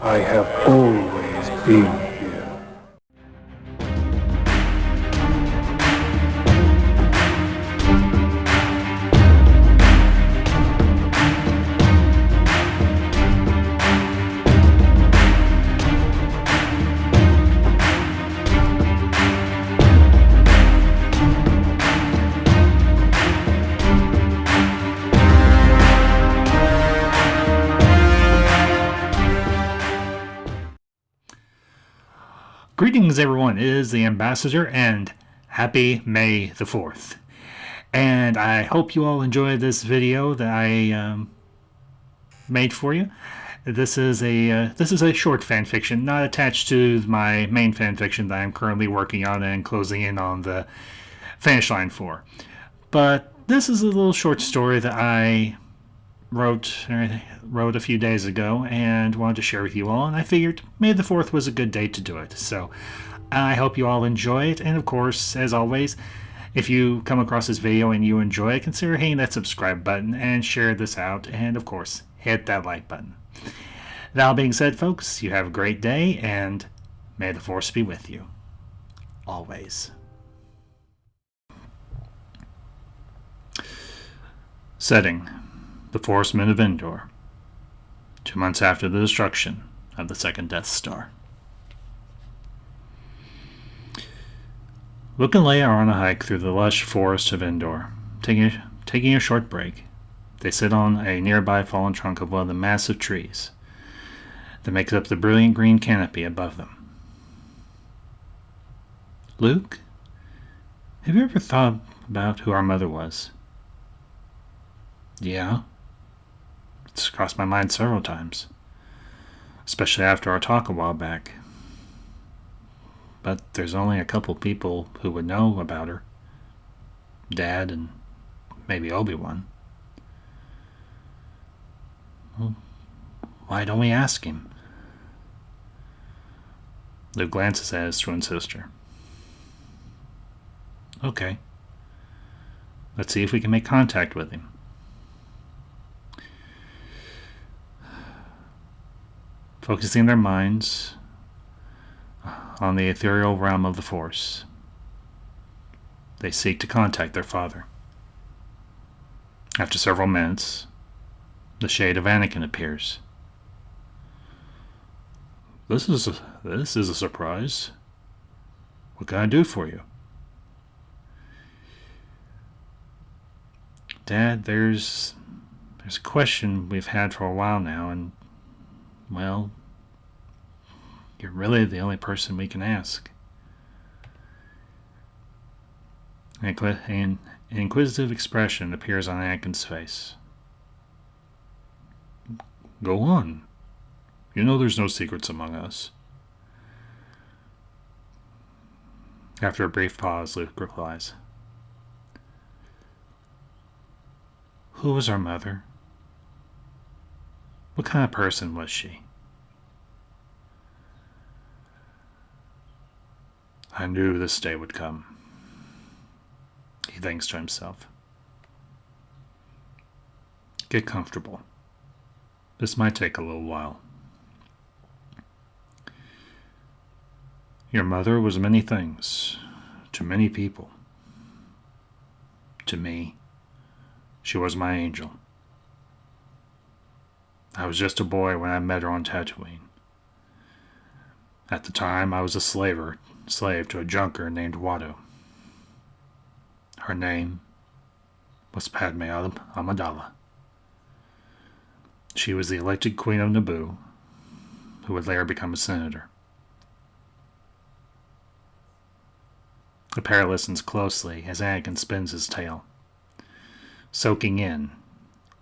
I have always been here. Greetings, everyone. It is the Ambassador, and happy May the 4th. And I hope you all enjoyed this video that I made for you. This is a short fan fiction, not attached to my main fan fiction that I'm currently working on and closing in on the finish line for. But this is a little short story that I wrote a few days ago and wanted to share with you all, and I figured May the 4th was a good day to do it. So I hope you all enjoy it, and of course, as always, if you come across this video and you enjoy it, consider hitting that subscribe button and share this out, and of course, hit that like button. That being said, folks, you have a great day, and may the Force be with you. Always. Setting: the Forest Men of Endor, 2 months after the destruction of the second Death Star. Luke and Leia are on a hike through the lush forest of Endor, taking a short break. They sit on a nearby fallen trunk of one of the massive trees that makes up the brilliant green canopy above them. Luke, have you ever thought about who our mother was? Yeah. It's crossed my mind several times, especially after our talk a while back. But there's only a couple people who would know about her. Dad and maybe Obi-Wan. Well, why don't we ask him? Luke glances at his twin sister. Okay. Let's see if we can make contact with him. Focusing their minds on the ethereal realm of the Force, they seek to contact their father. After several minutes, the shade of Anakin appears. This is a surprise. What can I do for you? Dad, there's a question we've had for a while now, and well, you're really the only person we can ask. An inquisitive expression appears on Anakin's face. Go on. You know there's no secrets among us. After a brief pause, Luke replies. Who was our mother? What kind of person was she? I knew this day would come, he thinks to himself. Get comfortable. This might take a little while. Your mother was many things to many people. To me, she was my angel. I was just a boy when I met her on Tatooine. At the time, I was a slave to a junker named Watto. Her name was Padme Amidala. She was the elected queen of Naboo, who would later become a senator. The pair listens closely as Anakin spins his tale, soaking in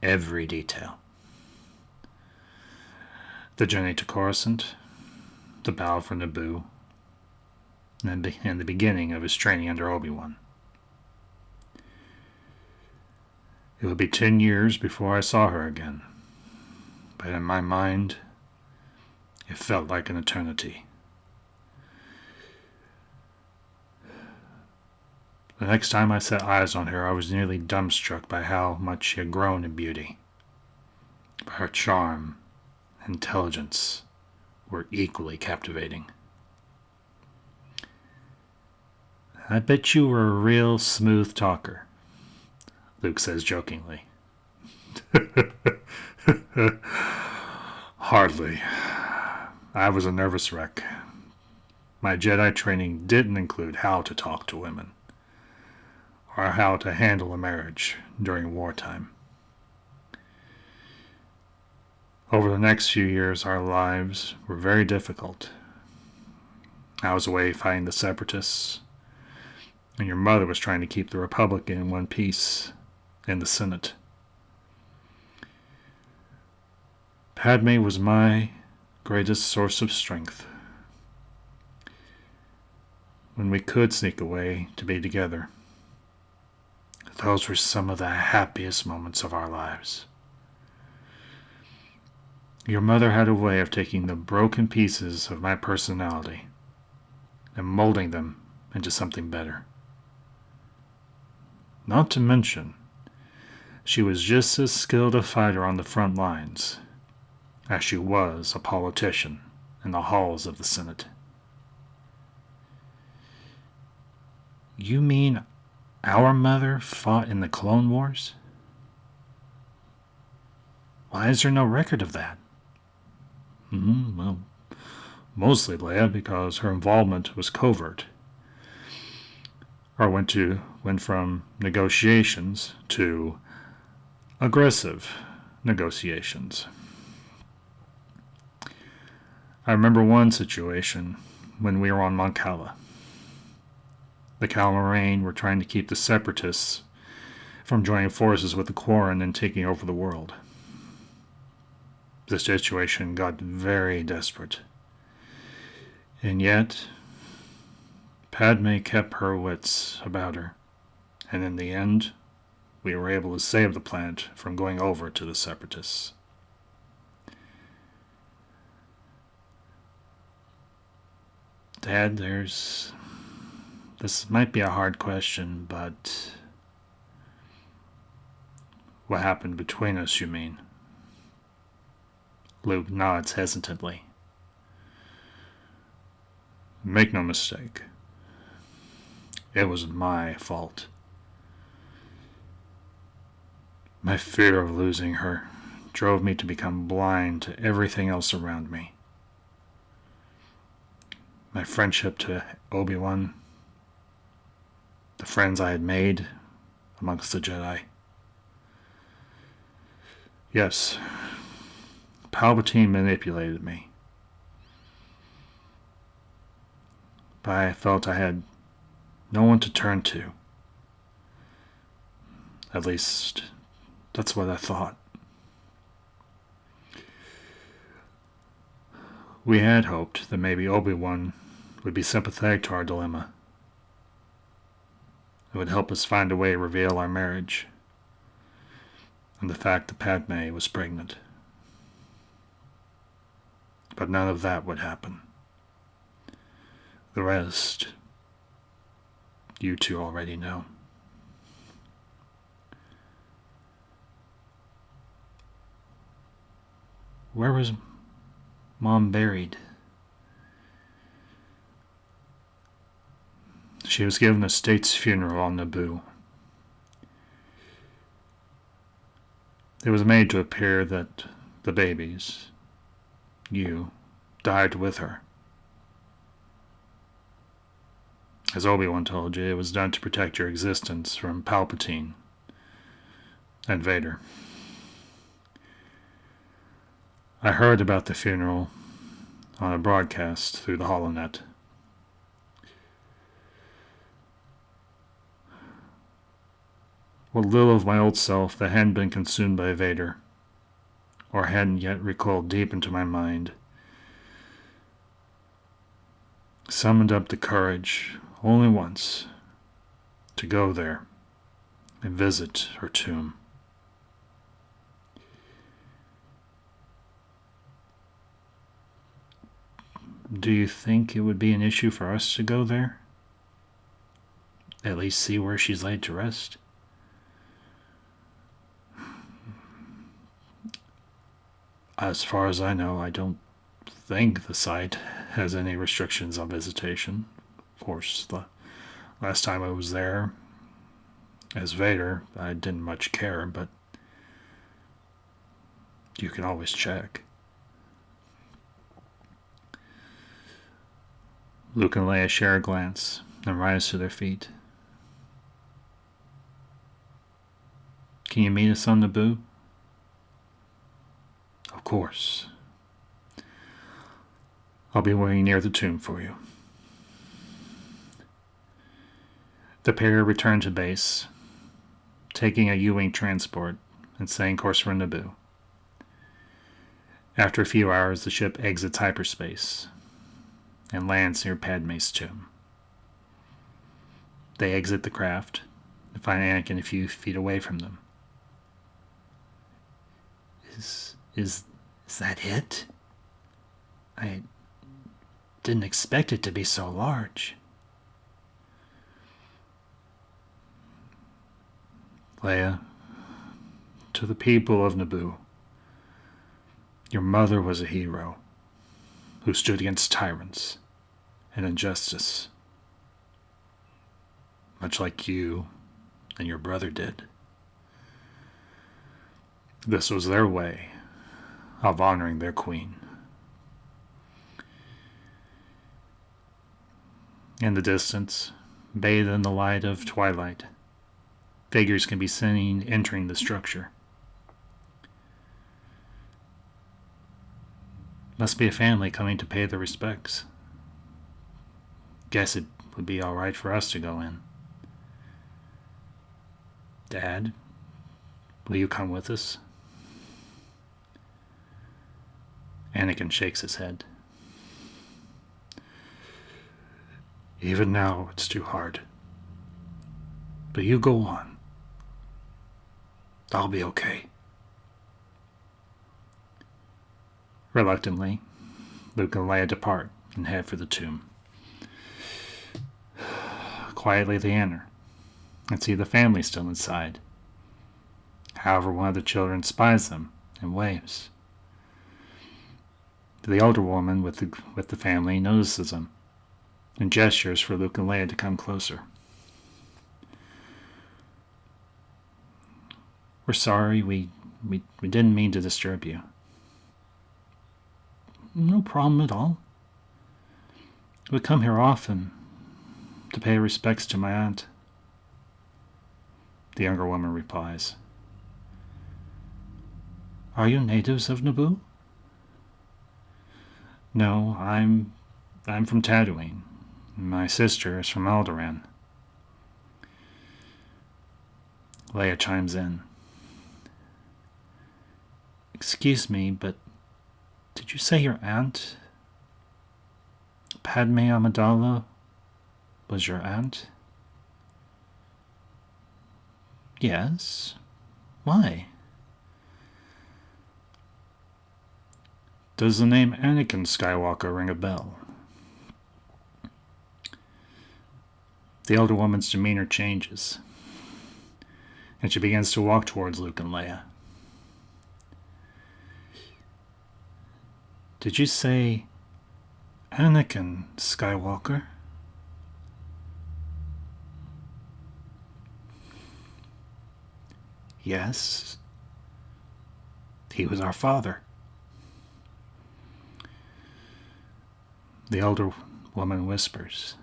every detail. The journey to Coruscant, the battle for Naboo, and the beginning of his training under Obi-Wan. It would be 10 years before I saw her again, but in my mind, it felt like an eternity. The next time I set eyes on her, I was nearly dumbstruck by how much she had grown in beauty, by her charm, intelligence, were equally captivating. I bet you were a real smooth talker, Luke says jokingly. Hardly. I was a nervous wreck. My Jedi training didn't include how to talk to women, or how to handle a marriage during wartime. Over the next few years, our lives were very difficult. I was away fighting the Separatists, and your mother was trying to keep the Republic in one piece in the Senate. Padme was my greatest source of strength. When we could sneak away to be together, those were some of the happiest moments of our lives. Your mother had a way of taking the broken pieces of my personality and molding them into something better. Not to mention, she was just as skilled a fighter on the front lines as she was a politician in the halls of the Senate. You mean our mother fought in the Clone Wars? Why is there no record of that? Well, mostly, Leia, because her involvement was covert, or went from negotiations to aggressive negotiations. I remember one situation when we were on Mon Cala. The Calamarain were trying to keep the Separatists from joining forces with the Quarren and taking over the world. The situation got very desperate. And yet, Padme kept her wits about her, and in the end, we were able to save the planet from going over to the Separatists. Dad, this might be a hard question, but what happened between us, you mean? Luke nods hesitantly. Make no mistake. It was my fault. My fear of losing her drove me to become blind to everything else around me. My friendship to Obi-Wan, the friends I had made amongst the Jedi. Yes, Palpatine manipulated me. But I felt I had no one to turn to. At least, that's what I thought. We had hoped that maybe Obi-Wan would be sympathetic to our dilemma. It would help us find a way to reveal our marriage and the fact that Padme was pregnant. But none of that would happen. The rest, you two already know. Where was Mom buried? She was given a state's funeral on Naboo. It was made to appear that the babies, you, died with her. As Obi-Wan told you, it was done to protect your existence from Palpatine and Vader. I heard about the funeral on a broadcast through the HoloNet. What little of my old self that hadn't been consumed by Vader, or hadn't yet recoiled deep into my mind, summoned up the courage only once to go there and visit her tomb. Do you think it would be an issue for us to go there? At least see where she's laid to rest? As far as I know, I don't think the site has any restrictions on visitation. Of course, the last time I was there as Vader, I didn't much care, but you can always check. Luke and Leia share a glance and rise to their feet. Can you meet us on Naboo? Of course. I'll be waiting near the tomb for you. The pair return to base, taking a U-Wing transport and setting course for Naboo. After a few hours, the ship exits hyperspace and lands near Padme's tomb. They exit the craft and find Anakin a few feet away from them. Is that it? I didn't expect it to be so large. Leia, to the people of Naboo, your mother was a hero who stood against tyrants and injustice, much like you and your brother did. This was their way of honoring their queen. In the distance, bathed in the light of twilight, figures can be seen entering the structure. Must be a family coming to pay their respects. Guess it would be all right for us to go in. Dad, will you come with us? Anakin shakes his head. Even now, it's too hard. But you go on. I'll be okay. Reluctantly, Luke and Leia depart and head for the tomb. Quietly they enter and see the family still inside. However, one of the children spies them and waves. The older woman with the family notices them and gestures for Luke and Leia to come closer. We're sorry, we didn't mean to disturb you. No problem at all. We come here often to pay respects to my aunt. The younger woman replies. Are you natives of Naboo? No, I'm from Tatooine. My sister is from Alderaan. Leia chimes in. Excuse me, but did you say your aunt, Padme Amidala, was your aunt? Yes. Why? Does the name Anakin Skywalker ring a bell? The elder woman's demeanor changes, and she begins to walk towards Luke and Leia. Did you say Anakin Skywalker? Yes. He was our father. The elder woman whispers.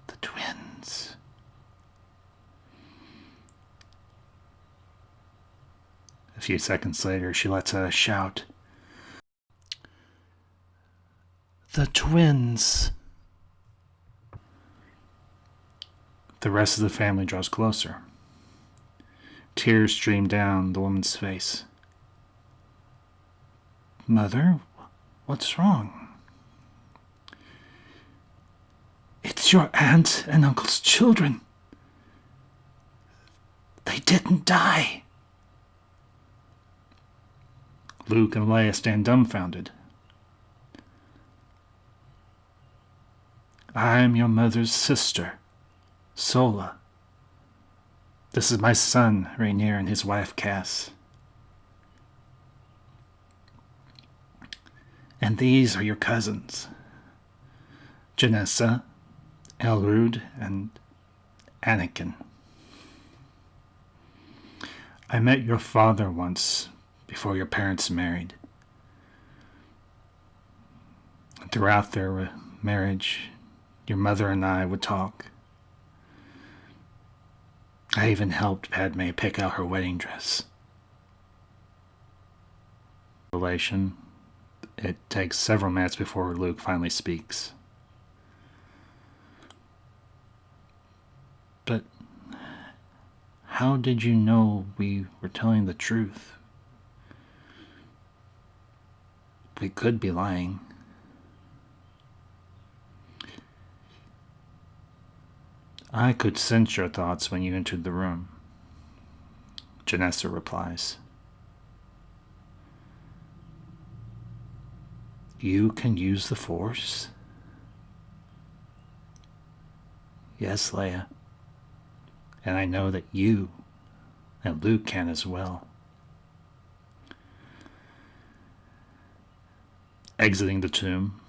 The twins. A few seconds later, she lets out a shout. The twins. The rest of the family draws closer. Tears stream down the woman's face. Mother, what's wrong? It's your aunt and uncle's children. They didn't die. Luke and Leia stand dumbfounded. I'm your mother's sister, Sola. This is my son, Rainier, and his wife, Cass. And these are your cousins, Janessa, Elrude, and Anakin. I met your father once before your parents married. Throughout their marriage, your mother and I would talk. I even helped Padme pick out her wedding dress. Relation. It takes several minutes before Luke finally speaks. But how did you know we were telling the truth? We could be lying. I could sense your thoughts when you entered the room, Janessa replies. You can use the Force? Yes, Leia. And I know that you and Luke can as well. Exiting the tomb,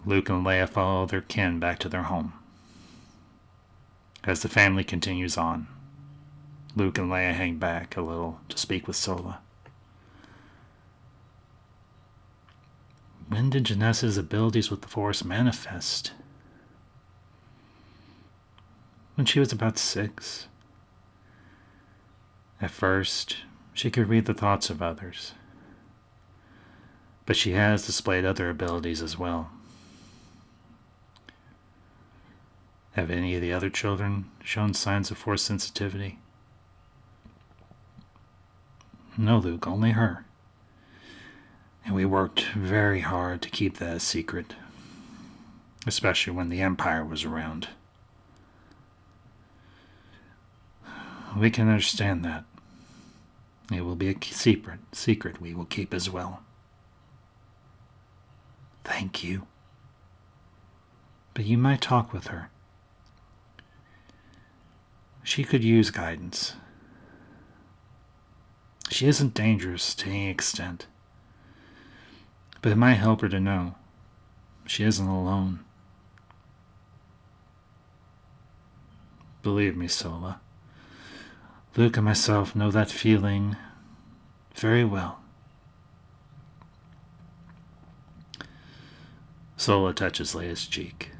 Luke and Leia follow their kin back to their home. As the family continues on, Luke and Leia hang back a little to speak with Sola. When did Janessa's abilities with the Force manifest? When she was about 6. At first, she could read the thoughts of others, but she has displayed other abilities as well. Have any of the other children shown signs of Force sensitivity? No, Luke, only her. And we worked very hard to keep that a secret, especially when the Empire was around. We can understand that. It will be a secret we will keep as well. Thank you. But you might talk with her. She could use guidance. She isn't dangerous to any extent, but it might help her to know she isn't alone. Believe me, Sola, Luke and myself know that feeling very well. Sola touches Leia's cheek.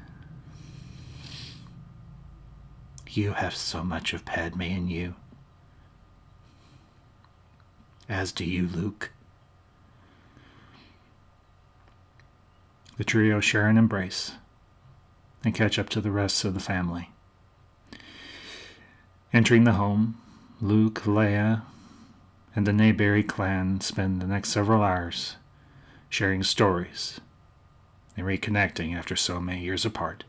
You have so much of Padme in you. As do you, Luke. The trio share an embrace and catch up to the rest of the family. Entering the home, Luke, Leia, and the Nayberry clan spend the next several hours sharing stories and reconnecting after so many years apart.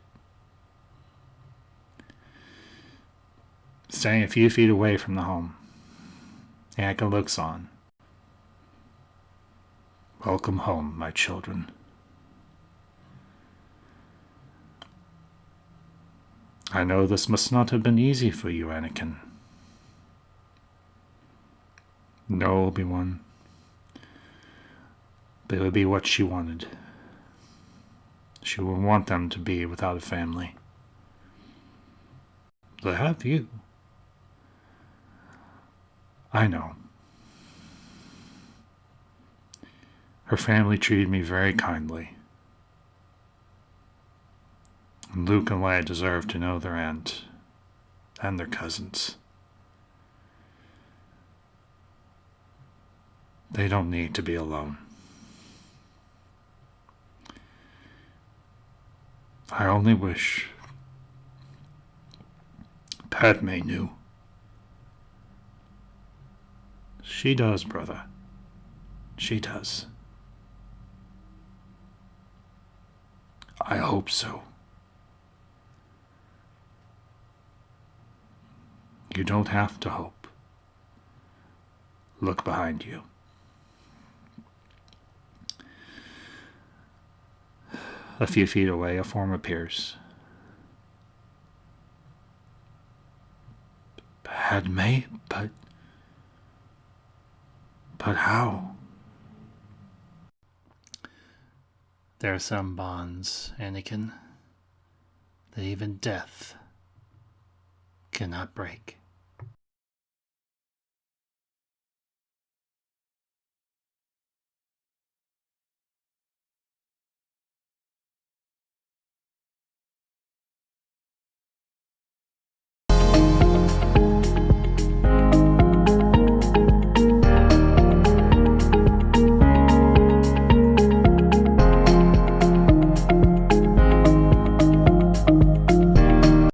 Staying a few feet away from the home, Anakin looks on. Welcome home, my children. I know this must not have been easy for you, Anakin. No, Obi-Wan. But it would be what she wanted. She would want them to be without a family. They have you. I know. Her family treated me very kindly. And Luke and Leia deserve to know their aunt and their cousins. They don't need to be alone. I only wish Padme knew. She does, brother. She does. I hope so. You don't have to hope. Look behind you. A few feet away, a form appears. Padme? But how? There are some bonds, Anakin, that even death cannot break.